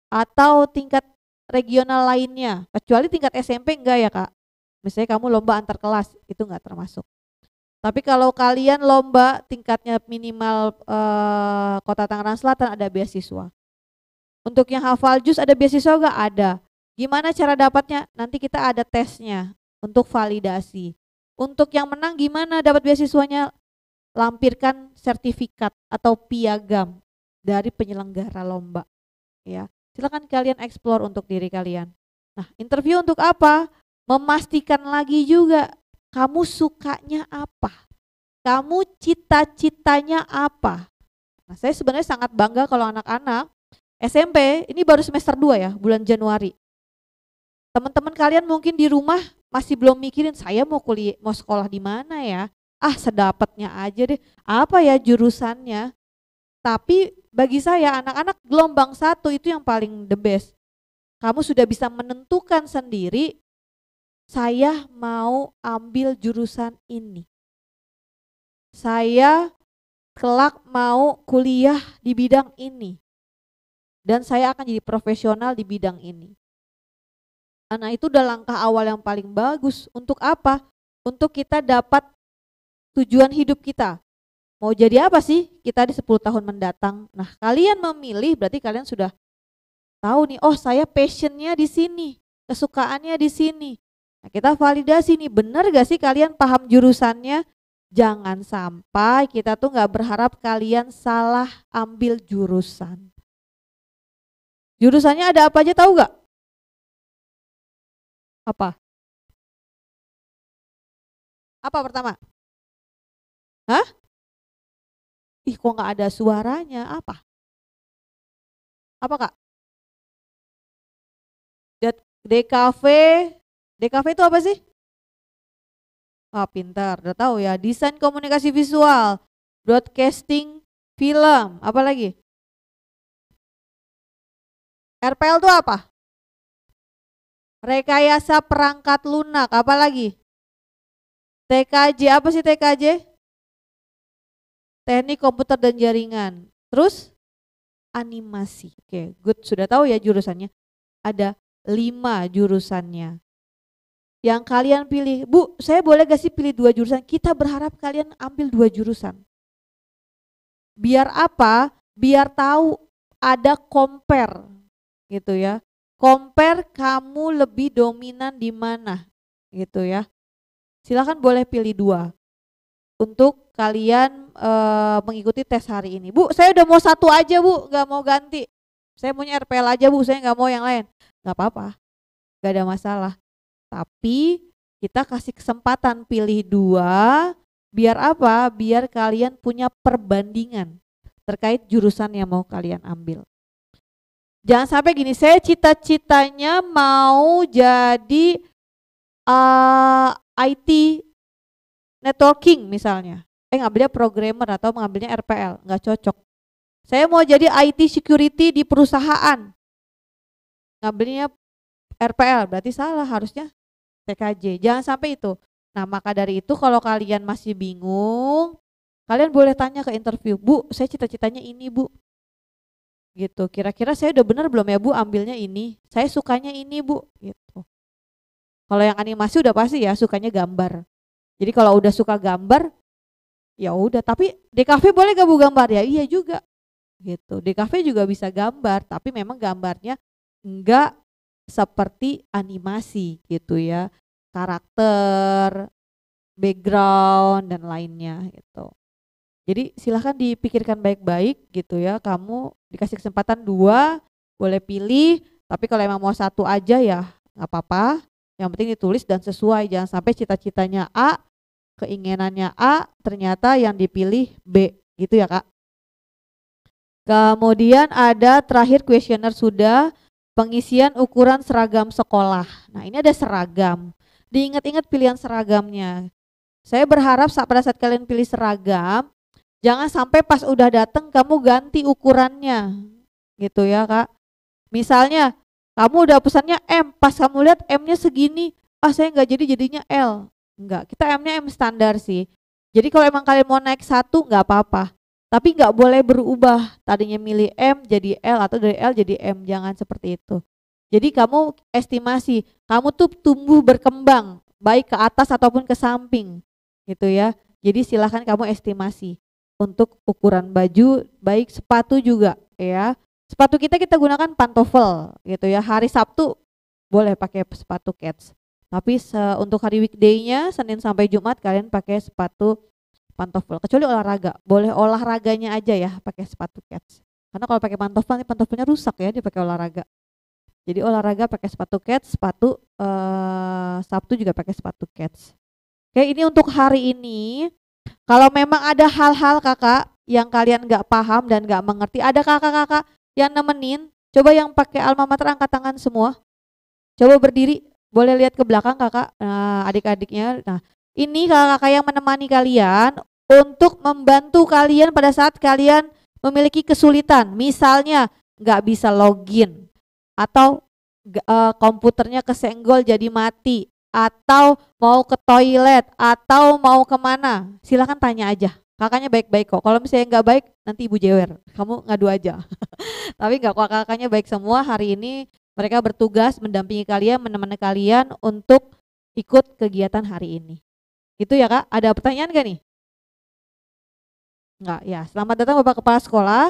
atau tingkat regional lainnya, kecuali tingkat SMP enggak ya Kak. Misalnya kamu lomba antar kelas, itu enggak termasuk. Tapi kalau kalian lomba tingkatnya minimal Kota Tangerang Selatan, ada beasiswa. Untuk yang hafal juz ada beasiswa enggak? Ada. Gimana cara dapatnya? Nanti kita ada tesnya untuk validasi. Untuk yang menang gimana dapat beasiswanya? Lampirkan sertifikat atau piagam dari penyelenggara lomba. Ya, silakan kalian explore untuk diri kalian. Nah, interview untuk apa? Memastikan lagi juga kamu sukanya apa, kamu cita-citanya apa. Nah, saya sebenarnya sangat bangga kalau anak-anak SMP ini baru semester 2 ya, bulan Januari. Teman-teman kalian mungkin di rumah masih belum mikirin saya mau kuliah, mau sekolah di mana ya? Ah, sedapatnya aja deh. Apa ya jurusannya? Tapi bagi saya anak-anak gelombang 1 itu yang paling the best. Kamu sudah bisa menentukan sendiri, saya mau ambil jurusan ini. Saya kelak mau kuliah di bidang ini. Dan saya akan jadi profesional di bidang ini. Nah, itu udah langkah awal yang paling bagus. Untuk apa? Untuk kita dapat tujuan hidup kita. Mau jadi apa sih kita di 10 tahun mendatang? Nah, kalian memilih berarti kalian sudah tahu nih, oh saya passionnya di sini, kesukaannya di sini. Nah, kita validasi nih, benar gak sih kalian paham jurusannya? Jangan sampai kita tuh gak berharap kalian salah ambil jurusan. Jurusannya ada apa aja tahu gak? Apa? Apa pertama? Hah? Ih, kok gak ada suaranya? Apa? Apa Kak? DKV. DKV itu apa sih? Ah, pintar, udah tahu ya. Desain komunikasi visual, broadcasting, film, apa lagi? RPL itu apa? Rekayasa perangkat lunak, apa lagi? TKJ, apa sih TKJ? Teknik komputer dan jaringan. Terus animasi. Oke, good, sudah tahu ya jurusannya. Ada 5 jurusannya. Yang kalian pilih, Bu, saya boleh gak sih pilih 2 jurusan? Kita berharap kalian ambil 2 jurusan. Biar apa? Biar tahu ada compare gitu ya. Compare kamu lebih dominan di mana gitu ya. Silakan boleh pilih 2 untuk kalian mengikuti tes hari ini. Bu, saya udah mau 1 aja Bu, gak mau ganti. Saya maunya RPL aja Bu, saya gak mau yang lain. Gak apa-apa, gak ada masalah. Tapi kita kasih kesempatan pilih 2, biar apa? Biar kalian punya perbandingan terkait jurusan yang mau kalian ambil. Jangan sampai gini, saya cita-citanya mau jadi IT networking misalnya. Ngambilnya programmer atau mengambilnya RPL, nggak cocok. Saya mau jadi IT security di perusahaan, ngambilnya RPL, berarti salah, harusnya TKJ. Jangan sampai itu. Nah, maka dari itu kalau kalian masih bingung, kalian boleh tanya ke interview, Bu, saya cita-citanya ini Bu. Gitu, kira-kira saya udah benar belum ya Bu ambilnya ini? Saya sukanya ini Bu, gitu. Kalau yang animasi udah pasti ya sukanya gambar. Jadi kalau udah suka gambar, ya udah. Tapi DKV boleh gak Bu gambar? Ya iya juga. Gitu. DKV juga bisa gambar, tapi memang gambarnya enggak seperti animasi gitu ya, karakter, background dan lainnya gitu. Jadi silahkan dipikirkan baik-baik gitu ya. Kamu dikasih kesempatan 2, boleh pilih. Tapi kalau emang mau 1 aja ya nggak apa-apa. Yang penting ditulis dan sesuai. Jangan sampai cita-citanya A, keinginannya A, ternyata yang dipilih B gitu ya Kak. Kemudian ada terakhir kuesioner sudah. Pengisian ukuran seragam sekolah. Nah, ini ada seragam. Diingat-ingat pilihan seragamnya. Saya berharap pada saat kalian pilih seragam, jangan sampai pas udah datang kamu ganti ukurannya. Gitu ya, Kak. Misalnya, kamu udah pesannya M, pas kamu lihat M-nya segini, saya nggak jadi, jadinya L. Enggak, kita M-nya M standar sih. Jadi kalau emang kalian mau naik 1 nggak apa-apa. Tapi nggak boleh berubah, tadinya milih M jadi L atau dari L jadi M, jangan seperti itu. Jadi kamu estimasi, kamu tuh tumbuh berkembang baik ke atas ataupun ke samping gitu ya. Jadi silahkan kamu estimasi untuk ukuran baju, baik sepatu juga ya. Sepatu kita gunakan pantofel gitu ya. Hari Sabtu boleh pakai sepatu kets. Tapi untuk hari weekday-nya Senin sampai Jumat kalian pakai sepatu pantofel. Kecuali olahraga, boleh olahraganya aja ya pakai sepatu kets. Karena kalau pakai pantofel, pantoffelnya rusak ya dipakai olahraga. Jadi olahraga pakai sepatu kets, sepatu Sabtu juga pakai sepatu kets. Oke, ini untuk hari ini. Kalau memang ada hal-hal kakak yang kalian nggak paham dan nggak mengerti, ada kakak-kakak yang nemenin. Coba yang pakai alma mater angkat tangan semua. Coba berdiri, boleh lihat ke belakang kakak, adik-adiknya. Nah, ini kakak-kakak yang menemani kalian untuk membantu kalian pada saat kalian memiliki kesulitan. Misalnya nggak bisa login, atau komputernya kesenggol jadi mati, atau mau ke toilet, atau mau kemana, silahkan tanya aja. Kakaknya baik-baik kok. Kalau misalnya nggak baik, nanti ibu jewer. Kamu ngadu aja. Tapi nggak kok, kakaknya baik semua. Hari ini mereka bertugas mendampingi kalian, menemani kalian untuk ikut kegiatan hari ini. Itu ya kak. Ada pertanyaan gak nih? Enggak ya. Selamat datang Bapak Kepala Sekolah.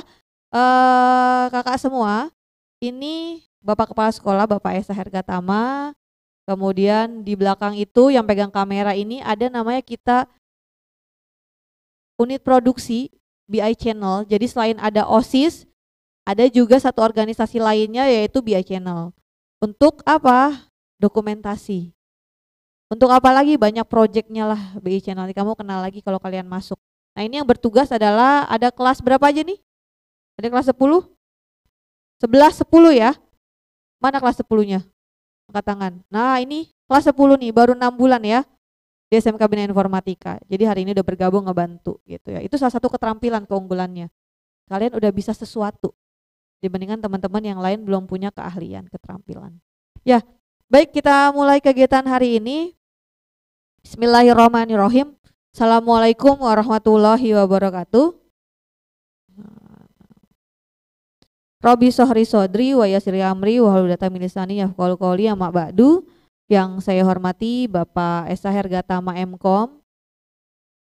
Kakak semua. Ini Bapak Kepala Sekolah, Bapak Esa Hergatama. Kemudian di belakang itu yang pegang kamera ini ada namanya kita unit produksi BI Channel. Jadi selain ada OSIS, ada juga satu organisasi lainnya yaitu BI Channel. Untuk apa? Dokumentasi. Untuk apa lagi? Banyak proyeknya lah BI Channel. Kamu kenal lagi kalau kalian masuk. Nah ini yang bertugas adalah ada kelas berapa aja nih? Ada kelas 10? 11, 10 ya? Mana kelas 10-nya? Angkat tangan. Nah ini kelas 10 nih, baru 6 bulan ya di SMK Bina Informatika. Jadi hari ini udah bergabung ngebantu gitu ya. Itu salah satu keterampilan keunggulannya. Kalian udah bisa sesuatu dibandingkan teman-teman yang lain belum punya keahlian, keterampilan. Ya, baik kita mulai kegiatan hari ini. Bismillahirrahmanirrahim. Assalamualaikum warahmatullahi wabarakatuh. Robi sohri sodri wa yasiri amri wa haludata milisani yafqalu qouli amma ba'du. Yang saya hormati Bapak Esa Hergatama Mkom,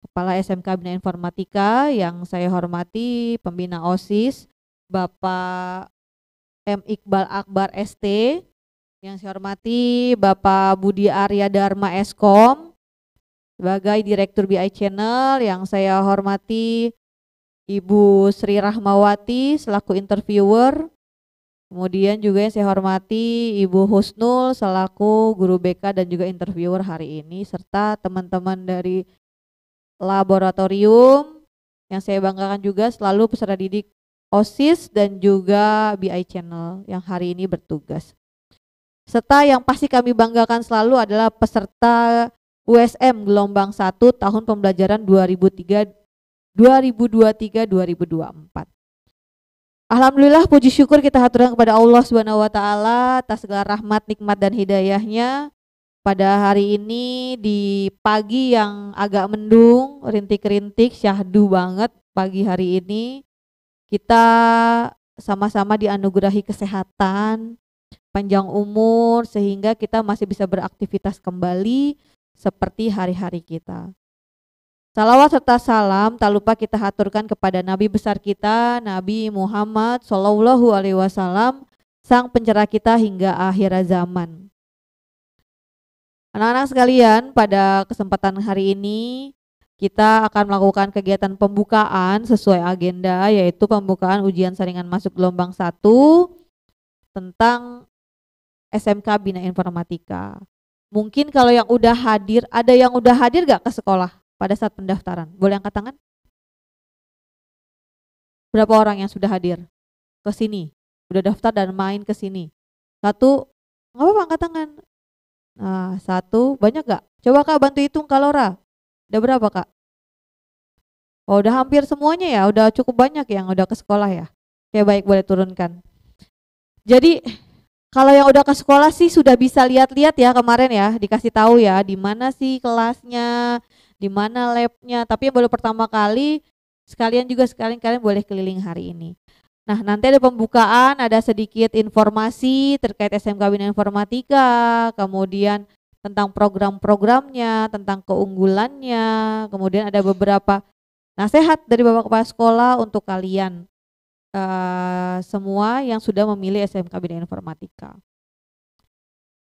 Kepala SMK Bina Informatika. Yang saya hormati Pembina OSIS Bapak M. Iqbal Akbar ST. Yang saya hormati Bapak Budi Arya Dharma Eskom sebagai Direktur BI Channel. Yang saya hormati Ibu Sri Rahmawati selaku interviewer. Kemudian juga yang saya hormati Ibu Husnul selaku guru BK dan juga interviewer hari ini, serta teman-teman dari laboratorium yang saya banggakan juga selalu peserta didik OSIS dan juga BI Channel yang hari ini bertugas. Serta yang pasti kami banggakan selalu adalah peserta USM gelombang 1 tahun pembelajaran 2023-2024. Alhamdulillah, puji syukur kita haturkan kepada Allah Subhanahu wa taala atas segala rahmat, nikmat dan hidayahnya. Pada hari ini di pagi yang agak mendung, rintik-rintik, syahdu banget pagi hari ini. Kita sama-sama dianugerahi kesehatan, panjang umur sehingga kita masih bisa beraktivitas kembali seperti hari-hari kita. Salawat serta salam tak lupa kita haturkan kepada Nabi besar kita, Nabi Muhammad Shallallahu Alaihi Wasallam, sang pencerah kita hingga akhir zaman. Anak-anak sekalian, pada kesempatan hari ini kita akan melakukan kegiatan pembukaan sesuai agenda, yaitu pembukaan ujian saringan masuk gelombang 1 tentang SMK Bina Informatika. Mungkin kalau yang udah hadir, ada yang udah hadir gak ke sekolah pada saat pendaftaran? Boleh angkat tangan? Berapa orang yang sudah hadir ke sini? Udah daftar dan main ke sini? 1, nggak apa-apa angkat tangan. Nah, 1, banyak gak? Coba Kak bantu hitung Kak Laura. Udah berapa Kak? Oh, udah hampir semuanya ya, udah cukup banyak yang udah ke sekolah ya. Oke baik, boleh turunkan. Jadi kalau yang udah ke sekolah sih sudah bisa lihat-lihat ya kemarin ya, dikasih tahu ya di mana sih kelasnya, di mana labnya. Tapi yang baru pertama kali Sekalian kalian boleh keliling hari ini. Nah, nanti ada pembukaan, ada sedikit informasi terkait SMK Bina Informatika, kemudian tentang program-programnya, tentang keunggulannya, kemudian ada beberapa nasihat dari Bapak Kepala Sekolah untuk kalian semua yang sudah memilih SMK Bina Informatika.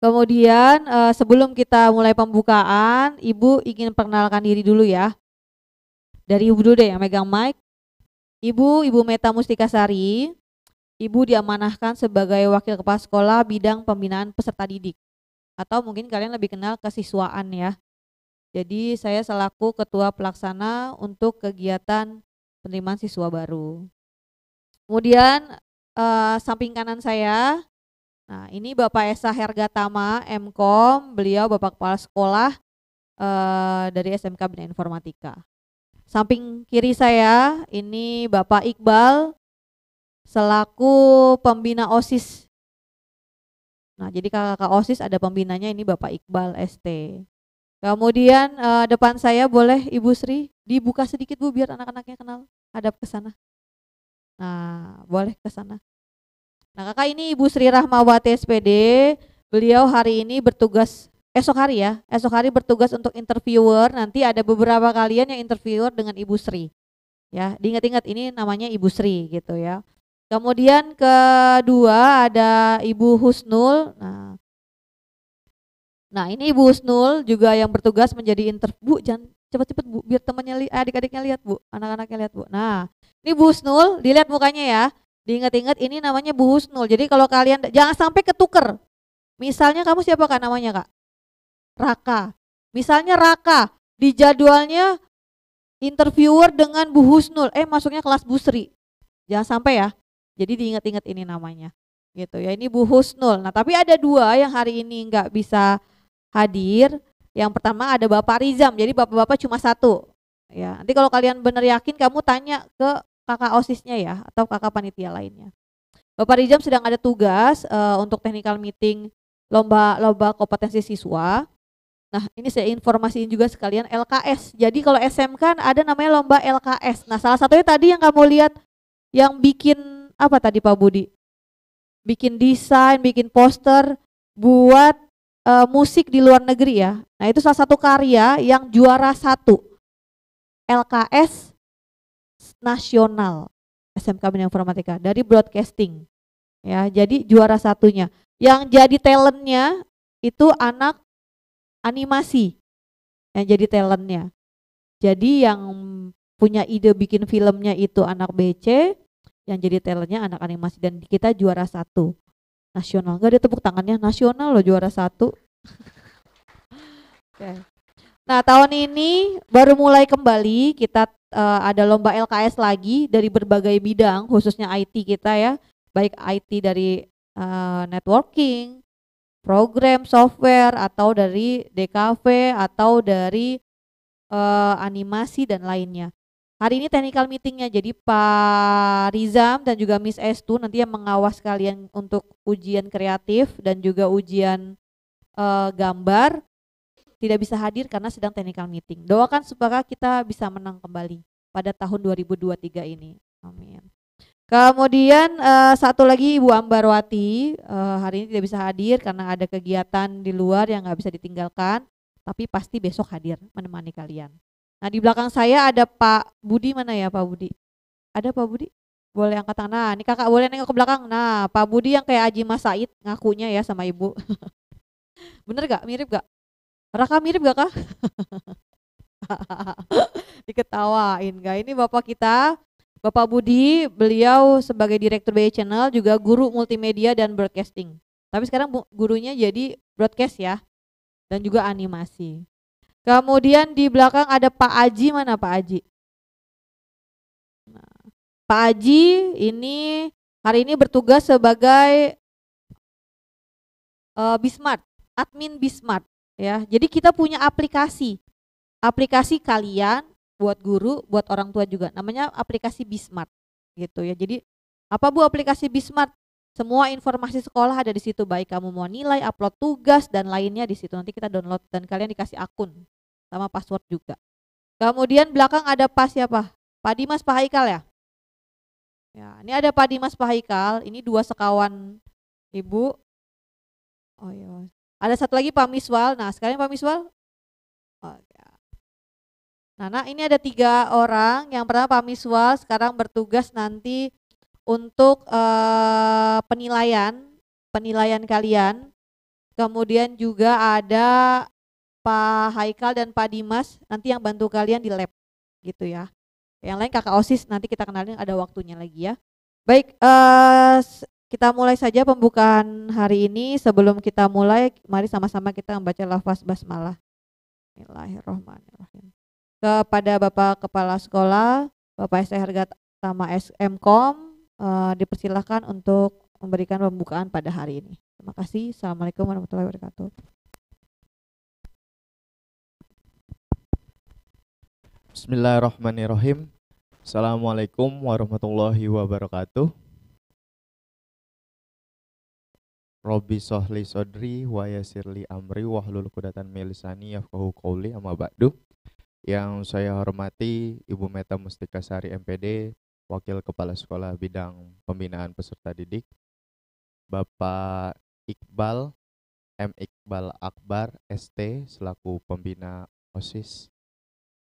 Kemudian sebelum kita mulai pembukaan, Ibu ingin perkenalkan diri dulu ya. Dari Ibu dulu deh yang megang mic. Ibu Meta Mustikasari, Ibu diamanahkan sebagai Wakil Kepala Sekolah bidang pembinaan peserta didik. Atau mungkin kalian lebih kenal kesiswaan ya. Jadi saya selaku Ketua Pelaksana untuk kegiatan penerimaan siswa baru. Kemudian samping kanan saya, nah ini Bapak Esa Hergatama, MKOM, beliau Bapak Kepala Sekolah dari SMK Bina Informatika. Samping kiri saya ini Bapak Iqbal selaku pembina OSIS. Nah, jadi kakak OSIS ada pembinanya ini Bapak Iqbal ST. Kemudian depan saya boleh Ibu Sri dibuka sedikit Bu biar anak-anaknya kenal, hadap ke sana. Nah, boleh ke sana. Nah, kakak ini Ibu Sri Rahmawati SPD. Beliau hari ini bertugas esok hari bertugas untuk interviewer. Nanti ada beberapa kalian yang interviewer dengan Ibu Sri. Ya, diingat-ingat ini namanya Ibu Sri gitu ya. Kemudian kedua ada Ibu Husnul. Nah ini Ibu Husnul juga yang bertugas menjadi Bu, jangan cepet-cepet Bu, biar temannya adik-adiknya lihat Bu, anak-anaknya lihat Bu. Nah ini Bu Husnul, dilihat mukanya ya, diingat-ingat ini namanya Bu Husnul. Jadi kalau kalian jangan sampai ketuker. Misalnya kamu siapa Kak namanya Kak? Raka. Misalnya Raka, di jadwalnya interviewer dengan Bu Husnul, masuknya kelas Bu Sri. Jangan sampai ya. Jadi diingat-ingat ini namanya. Gitu ya. Ini Bu Husnul. Nah, tapi ada dua yang hari ini nggak bisa hadir. Yang pertama ada Bapak Rizam. Jadi bapak-bapak cuma satu. Ya. Nanti kalau kalian benar yakin kamu tanya ke kakak OSISnya ya atau kakak panitia lainnya. Bapak Rizam sedang ada tugas untuk technical meeting lomba kompetensi siswa. Nah, ini saya informasiin juga sekalian LKS. Jadi kalau SMK ada namanya lomba LKS. Nah, salah satunya tadi yang kamu lihat yang bikin apa tadi Pak Budi? Bikin desain, bikin poster buat musik di luar negeri ya. Nah, itu salah satu karya yang juara 1 LKS nasional SMK Bina Informatika dari broadcasting. Ya, jadi juara 1-nya. Yang jadi talentnya itu anak animasi yang jadi talentnya. Jadi yang punya ide bikin filmnya itu anak BC, yang jadi talentnya anak animasi dan kita juara 1 nasional. Enggak ada tepuk tangannya, nasional loh juara 1. Okay. Nah tahun ini baru mulai kembali kita ada lomba LKS lagi dari berbagai bidang khususnya IT kita ya, baik IT dari networking, program software atau dari DKV atau dari animasi dan lainnya. Hari ini technical meetingnya, jadi Pak Rizam dan juga Miss Estu nanti yang mengawas kalian untuk ujian kreatif dan juga ujian gambar tidak bisa hadir karena sedang technical meeting. Doakan supaya kita bisa menang kembali pada tahun 2023 ini. Amin. Kemudian satu lagi Ibu Ambarwati hari ini tidak bisa hadir karena ada kegiatan di luar yang nggak bisa ditinggalkan, tapi pasti besok hadir menemani kalian. Nah di belakang saya ada Pak Budi, mana ya Pak Budi? Ada Pak Budi? Boleh angkat tangan. Nah ini kakak boleh nengok ke belakang. Nah Pak Budi yang kayak Haji Mas Said ngakunya ya sama Ibu. Bener gak? Mirip gak? Raka mirip gak Kak? Diketawain gak? Ini Bapak kita, Bapak Budi, beliau sebagai Direktur BI Channel juga guru multimedia dan broadcasting. Tapi sekarang gurunya jadi broadcast ya, dan juga animasi. Kemudian di belakang ada Pak Aji, mana Pak Aji? Nah, Pak Aji ini hari ini bertugas sebagai Bismart, admin Bismart ya. Jadi kita punya aplikasi kalian buat guru, buat orang tua juga. Namanya aplikasi Bismart gitu ya. Jadi apa Bu aplikasi Bismart? Semua informasi sekolah ada di situ, baik kamu mau nilai, upload tugas dan lainnya di situ. Nanti kita download dan kalian dikasih akun sama password juga. Kemudian belakang ada Pak siapa? Pak Dimas, Pak Haikal ya? Ya, ini ada Pak Dimas, Pak Haikal, ini 2 sekawan Ibu. Oh iya. Ada satu lagi Pak Miswal. Nah, sekarang Pak Miswal. Oh, ya. Nah, ini ada 3 orang. Yang pertama Pak Miswal sekarang bertugas nanti untuk penilaian kalian. Kemudian juga ada Pak Haikal dan Pak Dimas nanti yang bantu kalian di lab gitu ya. Yang lain kakak OSIS nanti kita kenalin ada waktunya lagi ya. Baik, kita mulai saja pembukaan hari ini. Sebelum kita mulai, mari sama-sama kita membaca lafaz basmalah. Bismillahirrahmanirrahim. Kepada Bapak Kepala Sekolah, Bapak ST Harga Tama SMkom, dipersilahkan untuk memberikan pembukaan pada hari ini. Terima kasih. Assalamualaikum warahmatullahi wabarakatuh. Bismillahirrahmanirrahim. Assalamualaikum warahmatullahi wabarakatuh. Robbi sholli sodri wa yassirli amri wahlul 'uqdatam min lisani yafqahu qouli, amma ba'du. Yang saya hormati Ibu Meta Mustika Sari MPD, Wakil Kepala Sekolah Bidang Pembinaan Peserta Didik, Bapak Iqbal M. Iqbal Akbar ST selaku Pembina OSIS,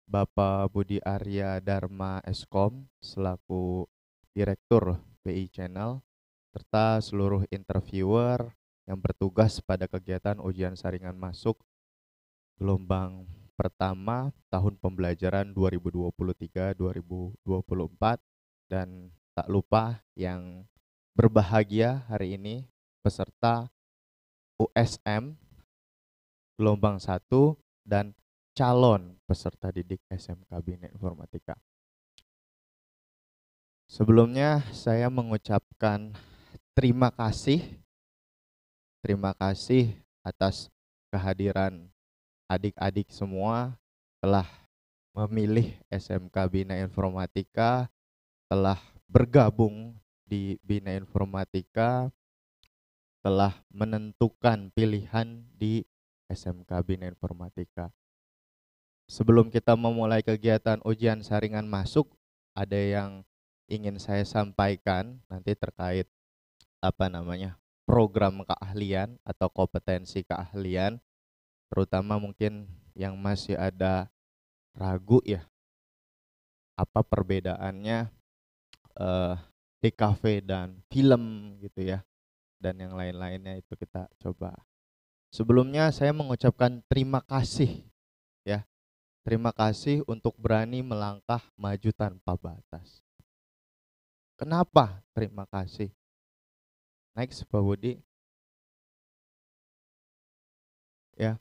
Bapak Budi Arya Dharma Eskom selaku Direktur BI Channel, serta seluruh interviewer yang bertugas pada kegiatan ujian saringan masuk gelombang pertama tahun pembelajaran 2023-2024, dan tak lupa yang berbahagia hari ini peserta USM gelombang 1 dan calon peserta didik SMK Bina Informatika. Sebelumnya saya mengucapkan terima kasih atas kehadiran adik-adik semua telah memilih SMK Bina Informatika, telah bergabung di Bina Informatika, telah menentukan pilihan di SMK Bina Informatika. Sebelum kita memulai kegiatan ujian saringan masuk, ada yang ingin saya sampaikan nanti terkait program keahlian atau kompetensi keahlian, terutama mungkin yang masih ada ragu ya, apa perbedaannya DKV dan film gitu ya, dan yang lain-lainnya itu kita coba. Sebelumnya saya mengucapkan terima kasih ya. Terima kasih untuk berani melangkah maju tanpa batas. Kenapa terima kasih? Next, Pak Budi. Ya,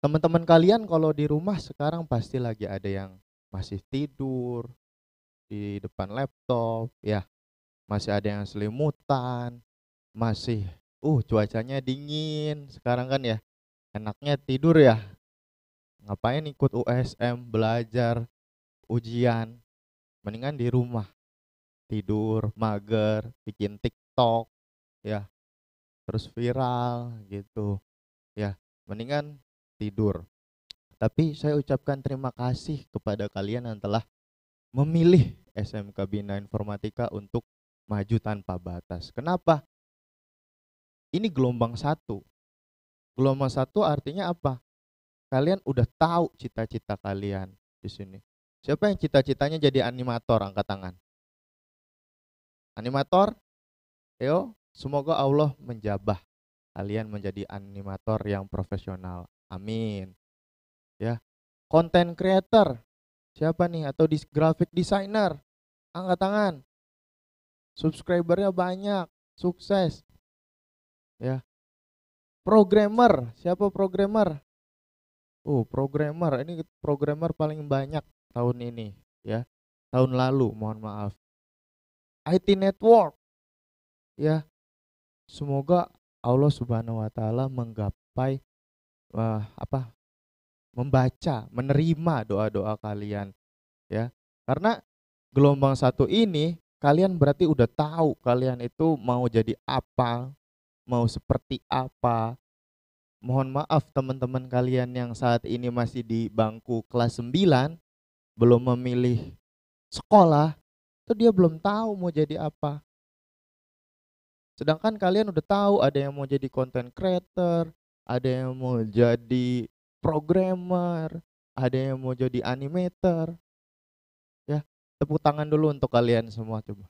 teman-teman kalian kalau di rumah sekarang pasti lagi ada yang masih tidur di depan laptop, ya, masih ada yang selimutan, masih, cuacanya dingin sekarang kan ya, enaknya tidur ya. Ngapain ikut USM, belajar, ujian, mendingan di rumah, tidur, mager, bikin TikTok, ya, terus viral gitu, ya, mendingan tidur. Tapi saya ucapkan terima kasih kepada kalian yang telah memilih SMK Bina Informatika untuk maju tanpa batas. Kenapa? Ini gelombang 1. Gelombang 1 artinya apa? Kalian udah tahu cita-cita kalian di sini. Siapa yang cita-citanya jadi animator, angkat tangan. Animator? Ayo, semoga Allah menjabah kalian menjadi animator yang profesional. Amin. Ya. Content creator. Siapa nih? Atau graphic designer? Angkat tangan. Subscribernya banyak, sukses. Ya. Programmer. Siapa programmer? Programmer, ini programmer paling banyak tahun ini ya. Tahun lalu, mohon maaf. IT network. Ya. Semoga Allah Subhanahu wa taala menggapai membaca, menerima doa-doa kalian ya. Karena gelombang 1 ini kalian berarti udah tahu kalian itu mau jadi apa, mau seperti apa. Mohon maaf teman-teman kalian yang saat ini masih di bangku kelas 9 belum memilih sekolah, itu dia belum tahu mau jadi apa. Sedangkan kalian udah tahu ada yang mau jadi content creator, ada yang mau jadi programmer, ada yang mau jadi animator. Ya, tepuk tangan dulu untuk kalian semua coba.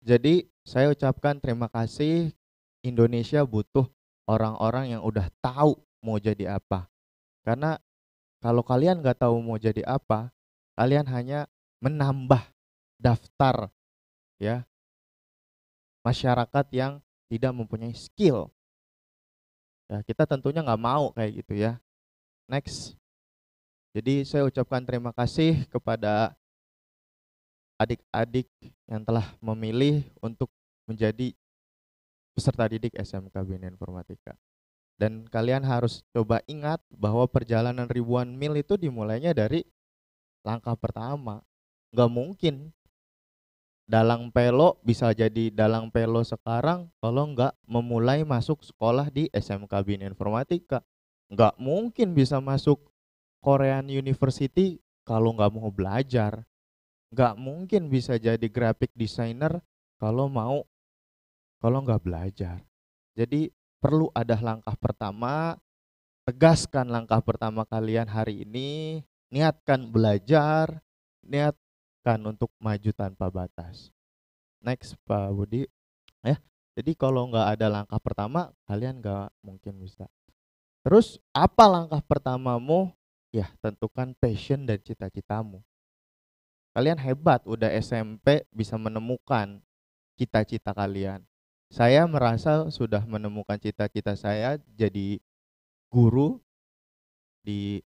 Jadi saya ucapkan terima kasih, Indonesia butuh orang-orang yang udah tahu mau jadi apa. Karena kalau kalian nggak tahu mau jadi apa, kalian hanya menambah daftar ya masyarakat yang tidak mempunyai skill. Ya, kita tentunya nggak mau kayak gitu ya. Next. Jadi saya ucapkan terima kasih kepada adik-adik yang telah memilih untuk menjadi peserta didik SMK Bina Informatika. Dan kalian harus coba ingat bahwa perjalanan ribuan mil itu dimulainya dari langkah pertama. Nggak mungkin dalang pelo bisa jadi dalang pelo sekarang kalau nggak memulai masuk sekolah di SMK Bina Informatika. Nggak mungkin bisa masuk Korean University kalau nggak mau belajar. Nggak mungkin bisa jadi graphic designer kalau nggak belajar. Jadi perlu ada langkah pertama, tegaskan langkah pertama kalian hari ini, niatkan belajar, niatkan untuk maju tanpa batas. Next Pak Budi. Ya, jadi kalau nggak ada langkah pertama, kalian nggak mungkin bisa. Terus apa langkah pertamamu? Ya, tentukan passion dan cita-citamu. Kalian hebat, udah SMP bisa menemukan cita-cita kalian. Saya merasa sudah menemukan cita-cita saya jadi guru di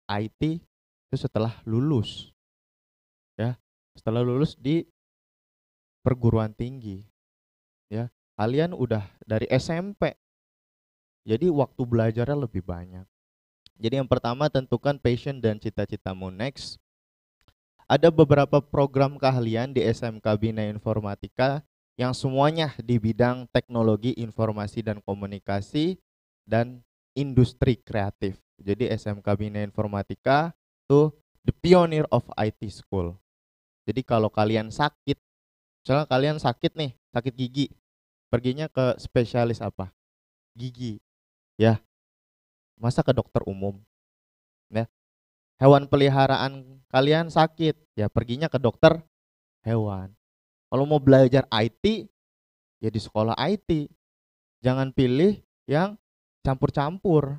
IT itu setelah lulus. Ya, setelah lulus di perguruan tinggi. Ya, kalian udah dari SMP. Jadi waktu belajarnya lebih banyak. Jadi yang pertama tentukan passion dan cita-citamu. Next, ada beberapa program keahlian di SMK Bina Informatika yang semuanya di bidang teknologi informasi dan komunikasi dan industri kreatif. Jadi SMK Bina Informatika itu the pioneer of IT school. Jadi kalau kalian sakit, misalnya kalian sakit nih, sakit gigi, perginya ke spesialis apa? Gigi. Ya, masa ke dokter umum? Ya. Hewan peliharaan kalian sakit, ya perginya ke dokter hewan. Kalau mau belajar IT, ya di sekolah IT. Jangan pilih yang campur-campur.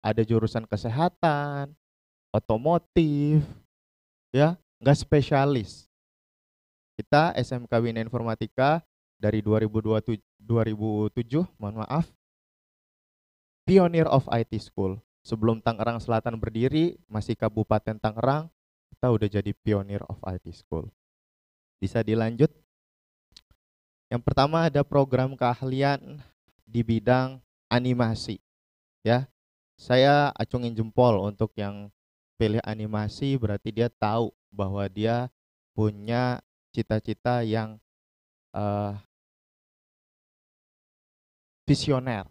Ada jurusan kesehatan, otomotif, ya, nggak spesialis. Kita SMK Bina Informatika dari 2007, mohon maaf, pioneer of IT school. Sebelum Tangerang Selatan berdiri, masih Kabupaten Tangerang, kita udah jadi pioneer of IT school. Bisa dilanjut? Yang pertama ada program keahlian di bidang animasi. Ya, saya acungin jempol untuk yang pilih animasi, berarti dia tahu bahwa dia punya cita-cita yang visioner.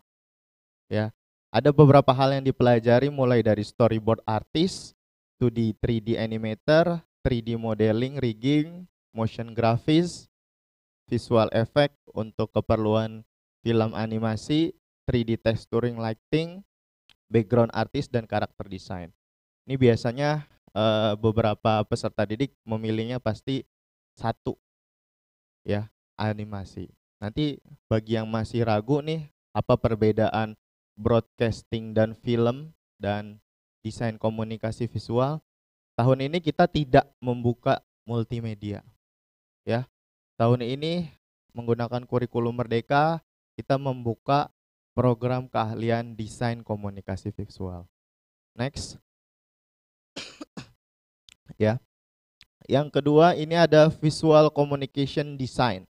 Ya, ada beberapa hal yang dipelajari mulai dari storyboard artist, 2D 3D animator, 3D modeling, rigging, motion graphics, visual effect untuk keperluan film animasi, 3D texturing lighting, background artist dan karakter design. Ini biasanya beberapa peserta didik memilihnya pasti satu ya, animasi. Nanti bagi yang masih ragu nih, apa perbedaan broadcasting dan film dan desain komunikasi visual? Tahun ini kita tidak membuka multimedia. Ya. Tahun ini menggunakan kurikulum Merdeka, kita membuka program keahlian desain komunikasi visual. Next. Ya. Yang kedua ini ada visual communication design.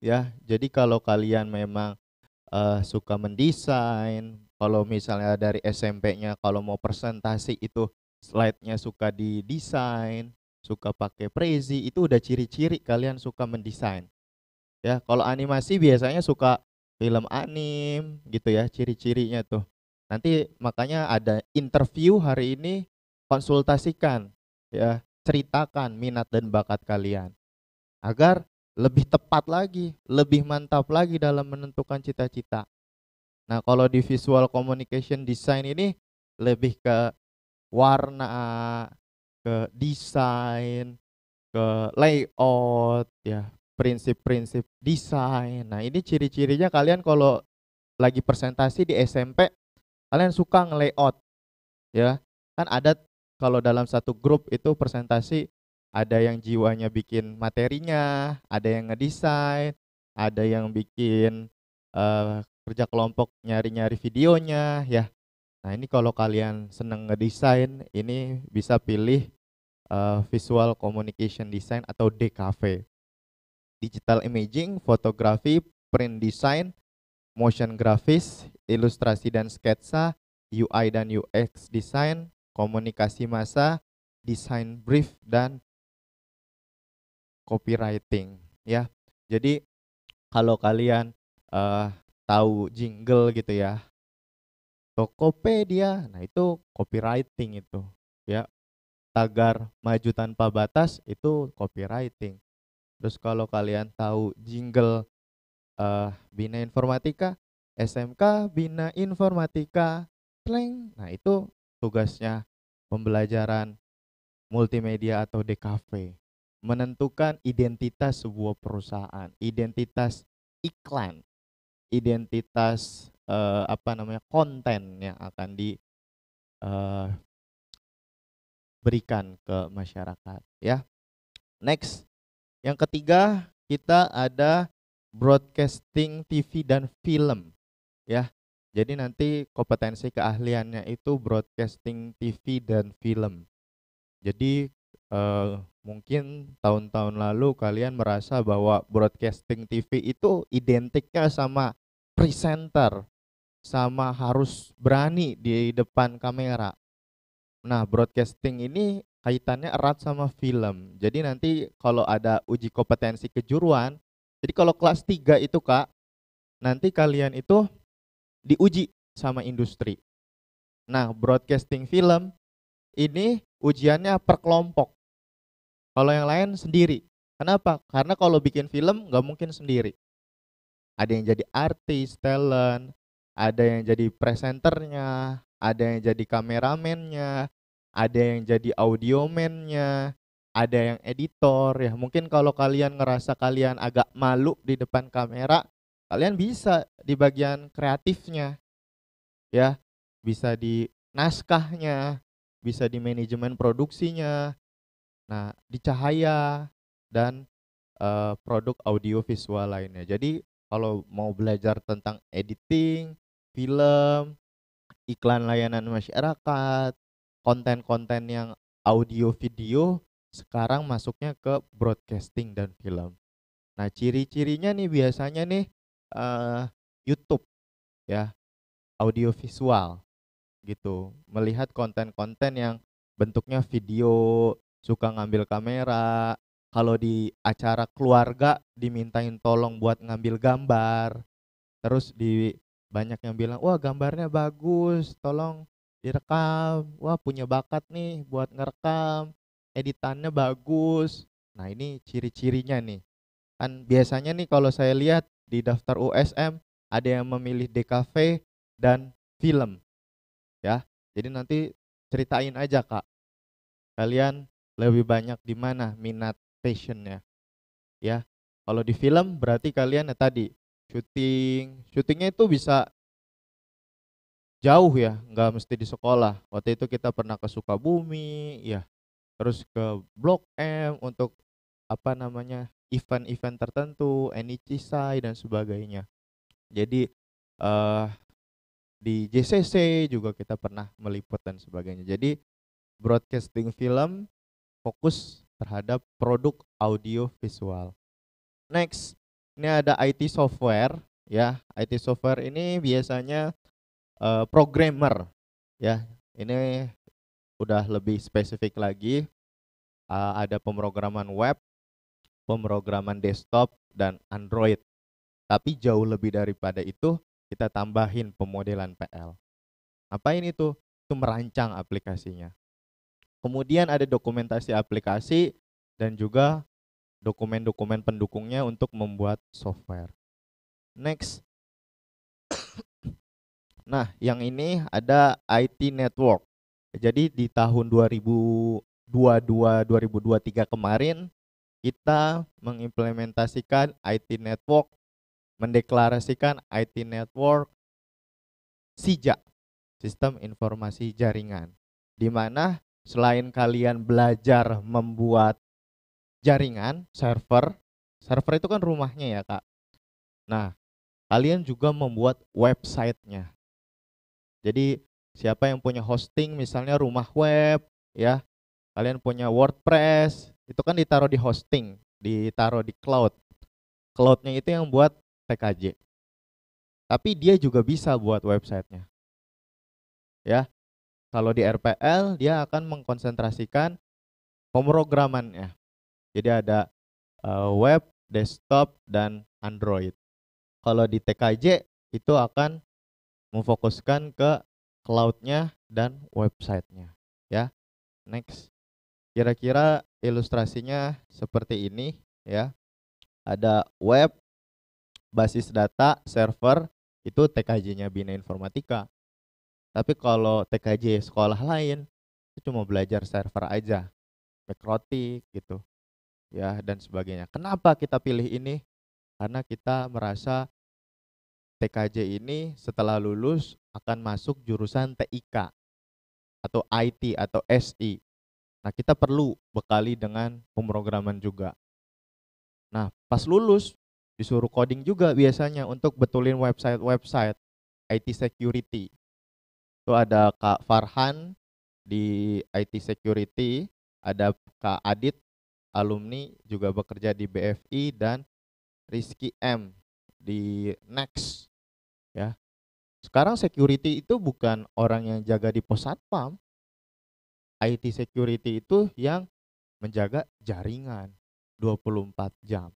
Ya, jadi kalau kalian memang suka mendesain, kalau misalnya dari SMP-nya kalau mau presentasi itu slide-nya suka didesain, suka pakai Prezi, itu udah ciri-ciri kalian suka mendesain. Ya, kalau animasi biasanya suka film anim gitu ya, ciri-cirinya tuh. Nanti makanya ada interview hari ini, konsultasikan ya, ceritakan minat dan bakat kalian agar lebih tepat lagi, lebih mantap lagi dalam menentukan cita-cita. Nah, kalau di visual communication design ini lebih ke warna, ke desain, ke layout ya, prinsip-prinsip desain. Nah, ini ciri-cirinya kalian kalau lagi presentasi di SMP, kalian suka nge-layout ya. Kan ada kalau dalam satu grup itu presentasi, ada yang jiwanya bikin materinya, ada yang ngedesain, ada yang bikin kerja kelompok nyari-nyari videonya ya. Nah, ini kalau kalian seneng ngedesain, ini bisa pilih Visual Communication Design atau DKV. Digital Imaging, Fotografi, Print Design, Motion Grafis, Ilustrasi dan Sketsa, UI dan UX Design, Komunikasi Massa, Design Brief, dan Copywriting ya. Jadi kalau kalian eh, tahu jingle gitu ya, Tokopedia, nah itu copywriting itu ya. Tagar maju tanpa batas itu copywriting. Terus kalau kalian tahu jingle Bina Informatika, SMK Bina Informatika, pleng. Nah, itu tugasnya pembelajaran multimedia atau DKV. Menentukan identitas sebuah perusahaan, identitas iklan, identitas konten yang akan diberikan ke masyarakat ya. Next, yang ketiga kita ada broadcasting TV dan film ya. Jadi nanti kompetensi keahliannya itu broadcasting TV dan film. Jadi mungkin tahun-tahun lalu kalian merasa bahwa broadcasting TV itu identiknya sama presenter, sama harus berani di depan kamera. Nah, broadcasting ini kaitannya erat sama film. Jadi nanti kalau ada uji kompetensi kejuruan, jadi kalau kelas 3 itu Kak, nanti kalian itu diuji sama industri. Nah, broadcasting film ini ujiannya per kelompok. Kalau yang lain sendiri. Kenapa? Karena kalau bikin film nggak mungkin sendiri. Ada yang jadi artis, talent, ada yang jadi presenternya, ada yang jadi kameramennya, ada yang jadi audiomennya, ada yang editor ya. Mungkin kalau kalian ngerasa kalian agak malu di depan kamera, kalian bisa di bagian kreatifnya ya, bisa di naskahnya, bisa di manajemen produksinya, nah di cahaya dan produk audio visual lainnya. Jadi kalau mau belajar tentang editing, film, iklan layanan masyarakat, konten-konten yang audio video, sekarang masuknya ke broadcasting dan film. Nah, ciri-cirinya nih biasanya nih YouTube ya, audio visual gitu. Melihat konten-konten yang bentuknya video, suka ngambil kamera. Kalau di acara keluarga dimintain tolong buat ngambil gambar. Terus banyak yang bilang, "Wah, gambarnya bagus, tolong direkam. Wah, punya bakat nih buat ngerekam. Editannya bagus." Nah, ini ciri-cirinya nih. Kan biasanya nih kalau saya lihat di daftar USM ada yang memilih DKV dan film ya. Jadi nanti ceritain aja Kak, kalian lebih banyak di mana minat passionnya ya. Kalau di film berarti kalian ya tadi syutingnya itu bisa jauh ya, nggak mesti di sekolah. Waktu itu kita pernah ke Sukabumi ya, terus ke Blok M untuk event-event tertentu, NICISAI dan sebagainya. Jadi di JCC juga kita pernah meliput dan sebagainya. Jadi broadcasting film fokus terhadap produk audio visual. Next, ini ada IT software ya. IT software ini biasanya programmer ya. Ini udah lebih spesifik lagi. Ada pemrograman web, pemrograman desktop dan Android. Tapi jauh lebih daripada itu kita tambahin pemodelan PL. Ngapain itu? Itu merancang aplikasinya. Kemudian ada dokumentasi aplikasi dan juga dokumen-dokumen pendukungnya untuk membuat software. Next. Nah, yang ini ada IT network. Jadi di tahun 2022-2023 kemarin kita mengimplementasikan IT network, mendeklarasikan IT network SIJA, Sistem Informasi Jaringan. Di mana selain kalian belajar membuat jaringan, server itu kan rumahnya ya, Kak. Nah, kalian juga membuat websitenya. Jadi siapa yang punya hosting misalnya rumah web ya, kalian punya WordPress, itu kan ditaruh di hosting, ditaruh di cloud. Cloudnya itu yang buat TKJ. Tapi dia juga bisa buat websitenya. Ya, kalau di RPL dia akan mengkonsentrasikan pemrogramannya. Jadi ada web, desktop, dan Android. Kalau di TKJ itu akan memfokuskan ke cloud-nya dan websitenya. Ya, next. Kira-kira ilustrasinya seperti ini ya. Ada web, basis data, server, itu TKJ-nya Bina Informatika. Tapi kalau TKJ sekolah lain itu cuma belajar server aja, Microtik gitu ya, dan sebagainya. Kenapa kita pilih ini? Karena kita merasa TKJ ini setelah lulus akan masuk jurusan TIK atau IT atau SI. Nah, kita perlu bekali dengan pemrograman juga. Nah, pas lulus disuruh coding juga biasanya untuk betulin website-website IT security. Itu ada Kak Farhan di IT security, ada Kak Adit alumni juga bekerja di BFI, dan Rizky M di Next ya. Sekarang security itu bukan orang yang jaga di pos satpam. IT security itu yang menjaga jaringan 24 jam.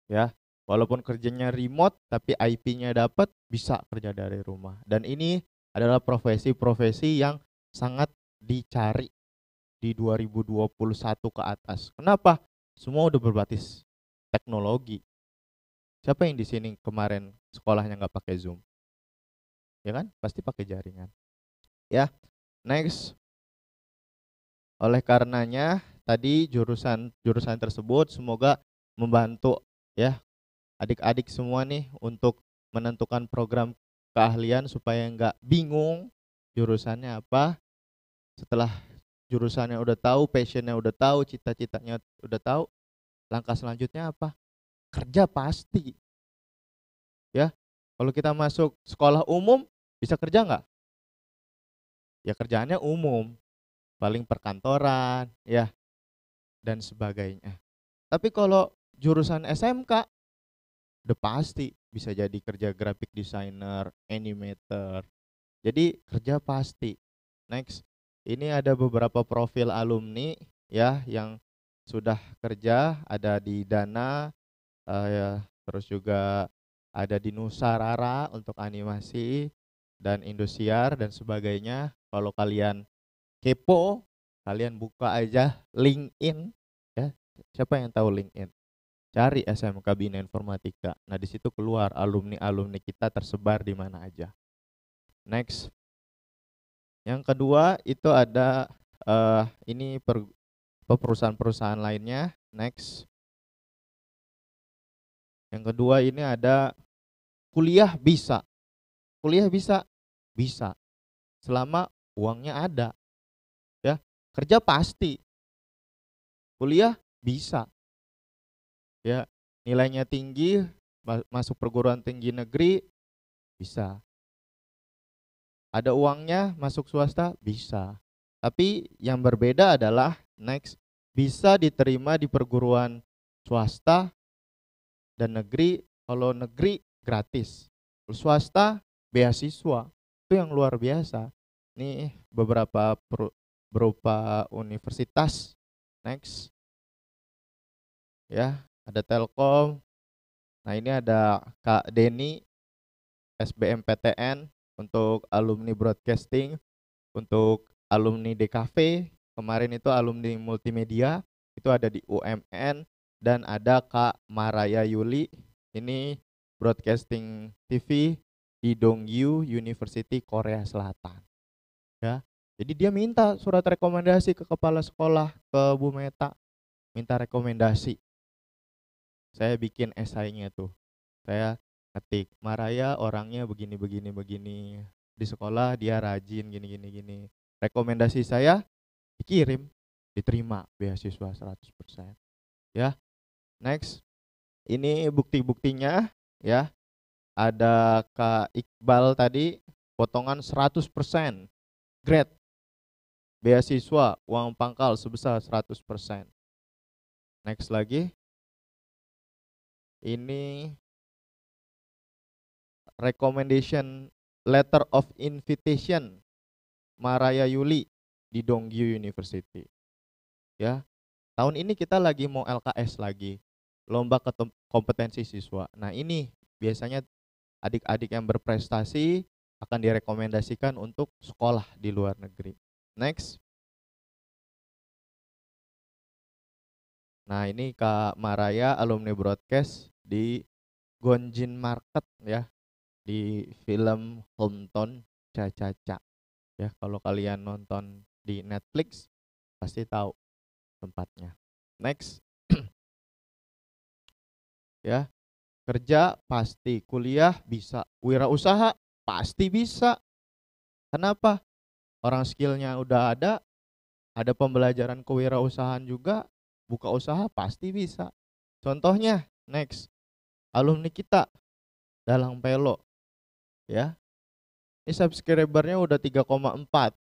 Ya. Walaupun kerjanya remote tapi IP-nya dapat, bisa kerja dari rumah. Dan ini adalah profesi-profesi yang sangat dicari di 2021 ke atas. Kenapa? Semua udah berbasis teknologi. Siapa yang di sini kemarin sekolahnya nggak pakai Zoom? Ya kan? Pasti pakai jaringan. Ya. Next. Oleh karenanya tadi jurusan tersebut semoga membantu ya adik-adik semua nih untuk menentukan program keahlian supaya nggak bingung jurusannya apa. Setelah jurusannya udah tahu, passionnya udah tahu, cita-citanya udah tahu, langkah selanjutnya apa? Kerja pasti. Ya, kalau kita masuk sekolah umum bisa kerja nggak? Ya kerjaannya umum, paling perkantoran, ya dan sebagainya. Tapi kalau jurusan SMK udah pasti bisa jadi kerja graphic designer, animator. Jadi kerja pasti. Next, ini ada beberapa profil alumni ya yang sudah kerja, ada di Dana, ya, terus juga ada di Nusarara untuk animasi dan Indosiar dan sebagainya. Kalau kalian kepo, kalian buka aja LinkedIn ya. Siapa yang tahu LinkedIn? Cari SMK Bina Informatika. Nah, di situ keluar alumni-alumni kita tersebar di mana aja. Next. Yang kedua itu ada ini perusahaan-perusahaan lainnya. Next. Yang kedua ini ada kuliah bisa. Kuliah bisa? Bisa. Selama uangnya ada. Ya, kerja pasti. Kuliah bisa. Ya, nilainya tinggi, masuk perguruan tinggi negeri bisa. Ada uangnya masuk swasta bisa. Tapi yang berbeda adalah next bisa diterima di perguruan swasta dan negeri. Kalau negeri gratis, kalau swasta beasiswa. Itu yang luar biasa. Ini beberapa berupa universitas. Next. Ya, ada Telkom. Nah, ini ada Kak Denny SBMPTN, untuk alumni broadcasting, untuk alumni DKV, kemarin itu alumni multimedia, itu ada di UMN, dan ada Kak Maraya Yuli, ini broadcasting TV di Dongyu University Korea Selatan. Ya, jadi dia minta surat rekomendasi ke kepala sekolah, ke Bu Meta, minta rekomendasi. Saya bikin esainya tuh. Saya ketik, Maraya orangnya begini begini begini. Di sekolah dia rajin gini gini gini. Rekomendasi saya dikirim, diterima beasiswa 100%. Ya. Next. Ini bukti-buktinya ya. Ada Kak Iqbal tadi potongan 100%. Grade. Beasiswa uang pangkal sebesar 100%. Next lagi. Ini recommendation letter of invitation Maraya Yuli di Dongyu University. Ya. Tahun ini kita lagi mau LKS lagi, lomba kompetensi siswa. Nah, ini biasanya adik-adik yang berprestasi akan direkomendasikan untuk sekolah di luar negeri. Next. Nah, ini Kak Maraya alumni broadcast di Gonjin Market ya, di film Hometown Caca-Caca. Ya, kalau kalian nonton di Netflix pasti tahu tempatnya. Next. Ya, kerja pasti, kuliah bisa, wirausaha pasti bisa. Kenapa? Orang skillnya udah ada pembelajaran kewirausahaan juga, buka usaha pasti bisa. Contohnya, next, alumni kita, Dalang Pelo, ya. Ini subscribernya udah 3,4,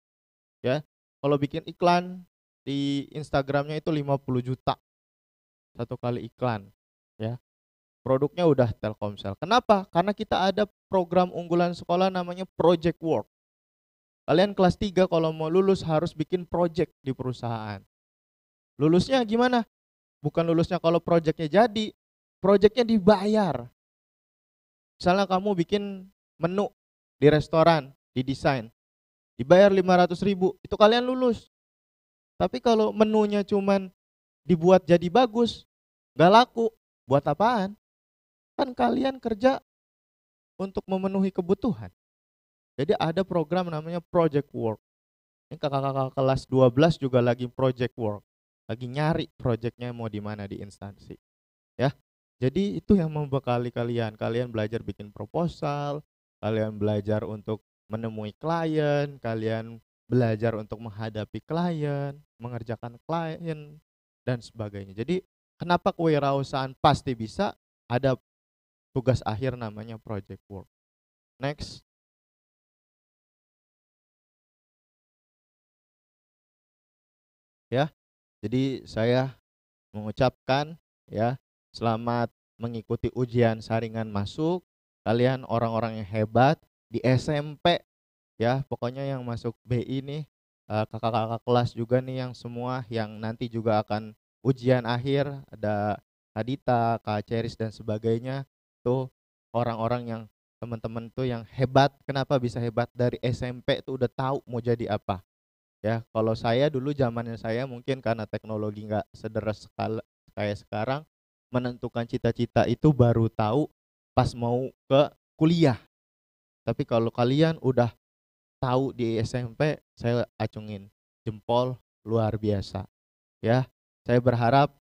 ya. Kalau bikin iklan di Instagramnya itu 50 juta satu kali iklan, ya. Produknya udah Telkomsel. Kenapa? Karena kita ada program unggulan sekolah namanya Project Work. Kalian kelas 3 kalau mau lulus harus bikin project di perusahaan. Lulusnya gimana? Bukan lulusnya kalau projectnya jadi, projectnya dibayar. Misalnya kamu bikin menu di restoran, didesain, dibayar 500.000, itu kalian lulus. Tapi kalau menunya cuman dibuat jadi bagus, gak laku, buat apaan? Kan kalian kerja untuk memenuhi kebutuhan. Jadi ada program namanya Project Work. Ini kakak-kakak kelas 12 juga lagi Project Work. Lagi nyari projectnya mau di mana di instansi. Ya. Jadi itu yang membekali kalian. Kalian belajar bikin proposal, kalian belajar untuk menemui klien, kalian belajar untuk menghadapi klien, mengerjakan klien, dan sebagainya. Jadi kenapa kewirausahaan pasti bisa? Ada tugas akhir namanya project work. Next. Ya. Jadi saya mengucapkan ya, selamat mengikuti ujian saringan masuk. Kalian orang-orang yang hebat di SMP ya, pokoknya yang masuk BI nih, kakak-kakak kelas juga nih yang semua yang nanti juga akan ujian akhir, ada Kadita, Kak Ceris dan sebagainya. Tuh orang-orang yang teman-teman tuh yang hebat. Kenapa bisa hebat? Dari SMP tuh udah tahu mau jadi apa. Ya, kalau saya dulu zamannya saya mungkin karena teknologi nggak sederas kayak sekarang, menentukan cita-cita itu baru tahu pas mau ke kuliah. Tapi kalau kalian udah tahu di SMP, saya acungin jempol luar biasa. Ya, saya berharap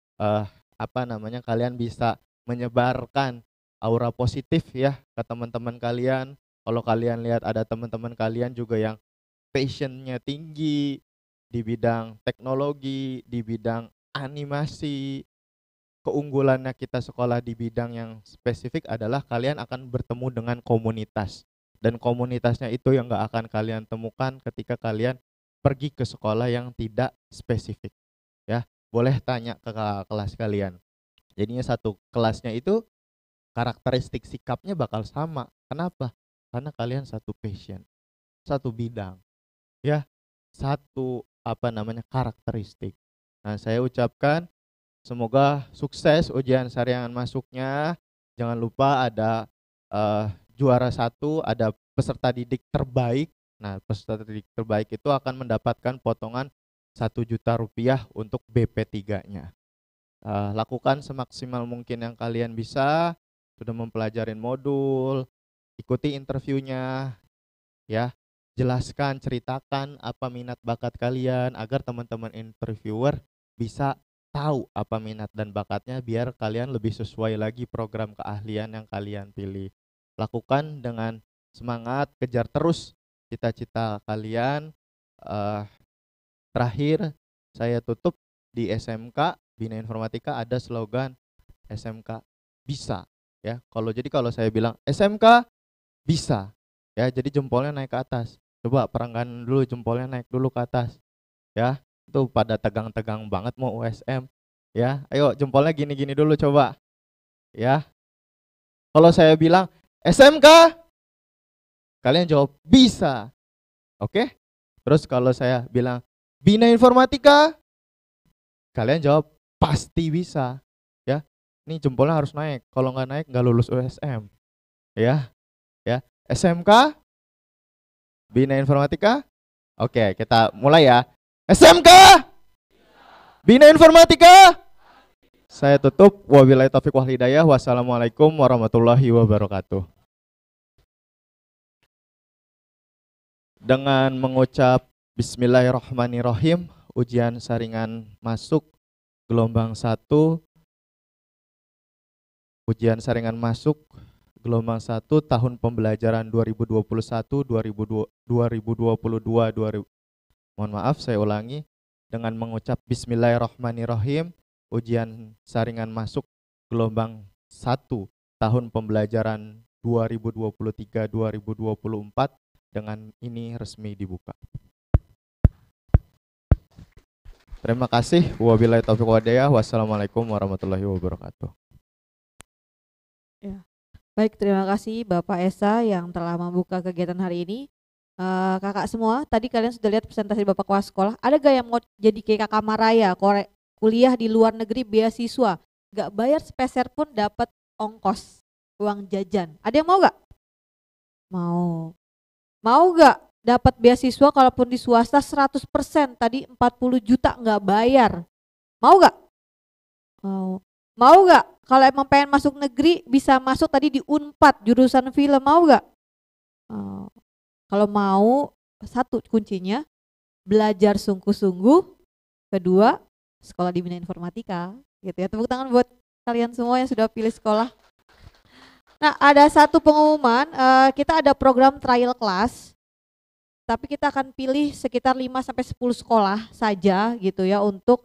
kalian bisa menyebarkan aura positif ya ke teman-teman kalian. Kalau kalian lihat ada teman-teman kalian juga yang passionnya tinggi di bidang teknologi, di bidang animasi, keunggulannya kita sekolah di bidang yang spesifik adalah kalian akan bertemu dengan komunitas. Dan komunitasnya itu yang gak akan kalian temukan ketika kalian pergi ke sekolah yang tidak spesifik. Ya, boleh tanya ke kakak kelas kalian. Jadinya satu kelasnya itu karakteristik sikapnya bakal sama. Kenapa? Karena kalian satu passion, satu bidang. Ya, satu karakteristik. Nah, saya ucapkan semoga sukses ujian saringan masuknya. Jangan lupa ada juara 1, ada peserta didik terbaik. Nah, peserta didik terbaik itu akan mendapatkan potongan 1 juta rupiah untuk BP3-nya. Lakukan semaksimal mungkin yang kalian bisa, sudah mempelajarin modul, ikuti interviewnya, ya. Jelaskan, ceritakan apa minat bakat kalian agar teman-teman interviewer bisa tahu apa minat dan bakatnya biar kalian lebih sesuai lagi program keahlian yang kalian pilih. Lakukan dengan semangat, kejar terus cita-cita kalian. Terakhir, saya tutup di SMK Bina Informatika ada slogan SMK bisa, ya. Kalau saya bilang SMK bisa, ya, jadi jempolnya naik ke atas. Coba perenggan dulu, jempolnya naik dulu ke atas, ya. Itu pada tegang-tegang banget mau USM, ya. Ayo jempolnya gini-gini dulu coba, ya. Kalau saya bilang SMK, kalian jawab bisa, oke? Terus kalau saya bilang Bina Informatika, kalian jawab pasti bisa, ya. Ini jempolnya harus naik, kalau nggak naik nggak lulus USM, ya. SMK Bina Informatika. Oke, kita mulai ya. SMK Bina Informatika. Saya tutup. Wabillahi taufiq wal hidayah. Wassalamualaikum warahmatullahi wabarakatuh. Dengan mengucap Bismillahirrahmanirrahim, ujian saringan masuk gelombang 1. Ujian saringan masuk gelombang 1 tahun pembelajaran 2021-2022. Mohon maaf, saya ulangi. Dengan mengucap Bismillahirrahmanirrahim, ujian saringan masuk gelombang 1 tahun pembelajaran 2023-2024 dengan ini resmi dibuka. Terima kasih. Wabillahi taufiq wal hidayah. Wassalamualaikum warahmatullahi wabarakatuh. Ya. Baik, terima kasih Bapak Esa yang telah membuka kegiatan hari ini. Kakak semua, tadi kalian sudah lihat presentasi Bapak Kepala Sekolah. Ada gak yang mau jadi kayak Kakak Maraya, kuliah di luar negeri beasiswa, gak bayar sepeser pun dapat ongkos, uang jajan. Ada yang mau gak? Mau. Mau gak dapat beasiswa kalaupun di swasta 100%, tadi 40 juta gak bayar. Mau gak? Mau. Mau gak? Kalau emang pengen masuk negeri bisa masuk tadi di Unpad jurusan film, mau gak? Kalau mau, satu kuncinya belajar sungguh-sungguh, kedua sekolah di Bina Informatika, gitu ya. Tepuk tangan buat kalian semua yang sudah pilih sekolah. Nah, ada satu pengumuman, kita ada program trial class, tapi kita akan pilih sekitar 5-10 sekolah saja gitu ya untuk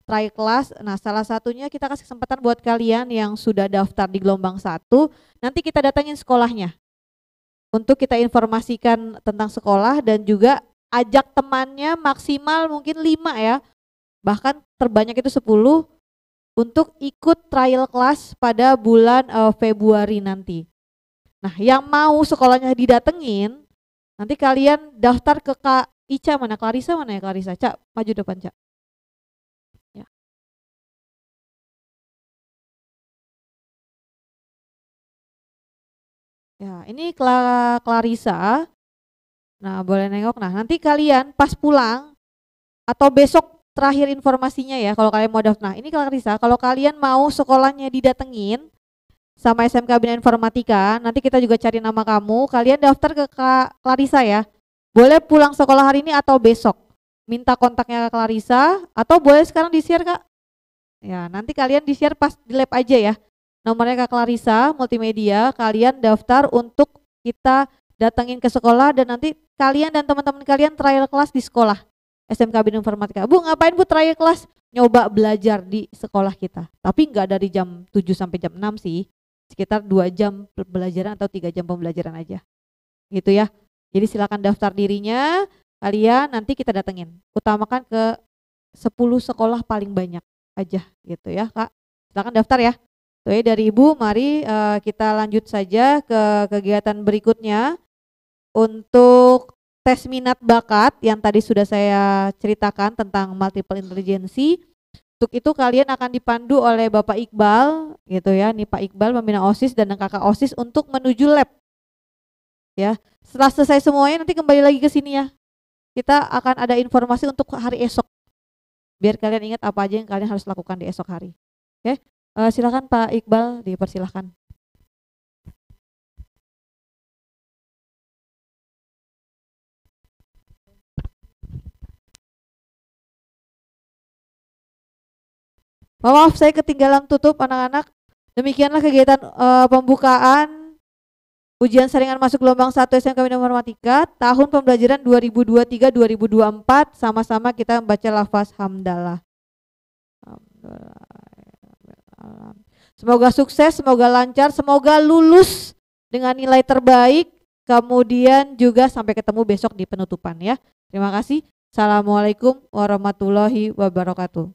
trial class. Nah, salah satunya kita kasih kesempatan buat kalian yang sudah daftar di gelombang 1, nanti kita datangin sekolahnya untuk kita informasikan tentang sekolah dan juga ajak temannya maksimal mungkin 5 ya, bahkan terbanyak itu 10 untuk ikut trial class pada bulan Februari nanti. Nah, yang mau sekolahnya didatengin, nanti kalian daftar ke Kak Ica, mana Clarissa, mana ya Clarissa? Cak, maju depan Cak. Ya, ini Clarissa. Nah, boleh nengok. Nah, nanti kalian pas pulang atau besok terakhir informasinya ya kalau kalian mau daftar. Nah, ini Clarissa, kalau kalian mau sekolahnya didatengin sama SMK Bina Informatika, nanti kita juga cari nama kamu, kalian daftar ke Kak Clarissa ya. Boleh pulang sekolah hari ini atau besok. Minta kontaknya Kak Clarissa atau boleh sekarang di-share Kak. Ya, nanti kalian di-share pas di lab aja ya. Nomornya Kak Clarissa Multimedia, kalian daftar untuk kita datangin ke sekolah dan nanti kalian dan teman-teman kalian trial class di sekolah SMK Bina Informatika. Bu, ngapain Bu trial class? Nyoba belajar di sekolah kita. Tapi enggak dari jam 7 sampai jam 6 sih. Sekitar 2 jam pembelajaran atau 3 jam pembelajaran aja. Gitu ya. Jadi silakan daftar dirinya, kalian nanti kita datengin. Utamakan ke 10 sekolah paling banyak aja gitu ya Kak. Silakan daftar ya. Tuh ya dari Ibu, mari kita lanjut saja ke kegiatan berikutnya. Untuk tes minat bakat yang tadi sudah saya ceritakan tentang multiple intelligency, untuk itu kalian akan dipandu oleh Bapak Iqbal gitu ya. Nih Pak Iqbal pembina OSIS dan Kakak OSIS untuk menuju lab. ya. Setelah selesai semuanya nanti kembali lagi ke sini ya. Kita akan ada informasi untuk hari esok. Biar kalian ingat apa aja yang kalian harus lakukan di esok hari. Oke, silakan Pak Iqbal, dipersilahkan. Maaf, saya ketinggalan tutup anak-anak. Demikianlah kegiatan pembukaan ujian saringan masuk gelombang 1 SMK Informatika tahun pembelajaran 2023-2024. Sama-sama kita membaca lafaz hamdalah. Semoga sukses, semoga lancar, semoga lulus dengan nilai terbaik. Kemudian juga sampai ketemu besok di penutupan ya. Terima kasih. Assalamualaikum warahmatullahi wabarakatuh.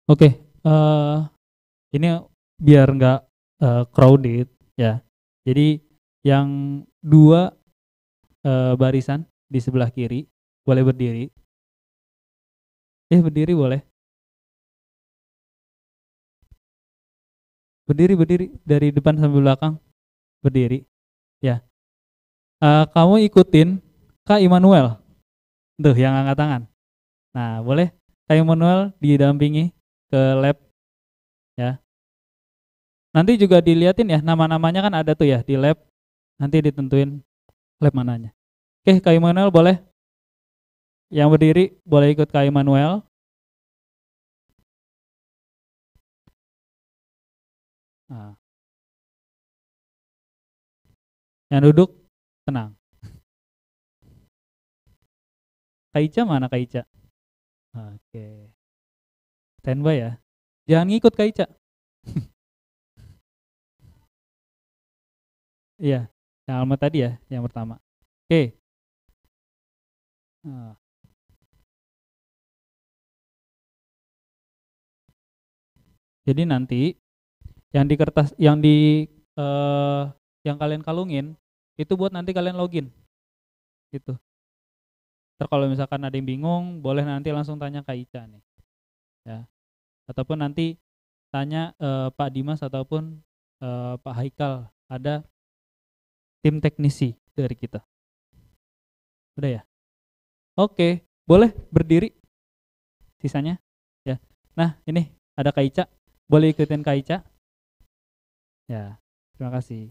Oke, ini biar nggak crowded ya. Jadi yang dua barisan di sebelah kiri boleh berdiri. Berdiri boleh. Berdiri dari depan sampai belakang. Berdiri. Ya. Kamu ikutin Kak Immanuel. Tuh yang angkat tangan. Nah, boleh Kak Immanuel didampingi ke lab ya. Nanti juga diliatin ya, nama-namanya kan ada tuh ya di lab. Nanti ditentuin lab mananya. Oke, Kak Immanuel boleh. Yang berdiri boleh ikut Kak Immanuel. Nah. Yang duduk tenang. Kak Ica mana Kak Ica? Oke. Standby ya. Jangan ngikut Kak Ica. Iya, yang alamat tadi ya, yang pertama. Oke. Nah. Jadi nanti yang di kertas, yang kalian kalungin itu buat nanti kalian login. Gitu. Ntar kalau misalkan ada yang bingung, boleh nanti langsung tanya Kak Ica nih. Ya. Ataupun nanti tanya Pak Dimas ataupun Pak Haikal, ada tim teknisi dari kita. Udah ya? Oke, boleh berdiri sisanya ya. Nah, ini ada Kak Ica, boleh ikutin Kak Ica. Ya, terima kasih.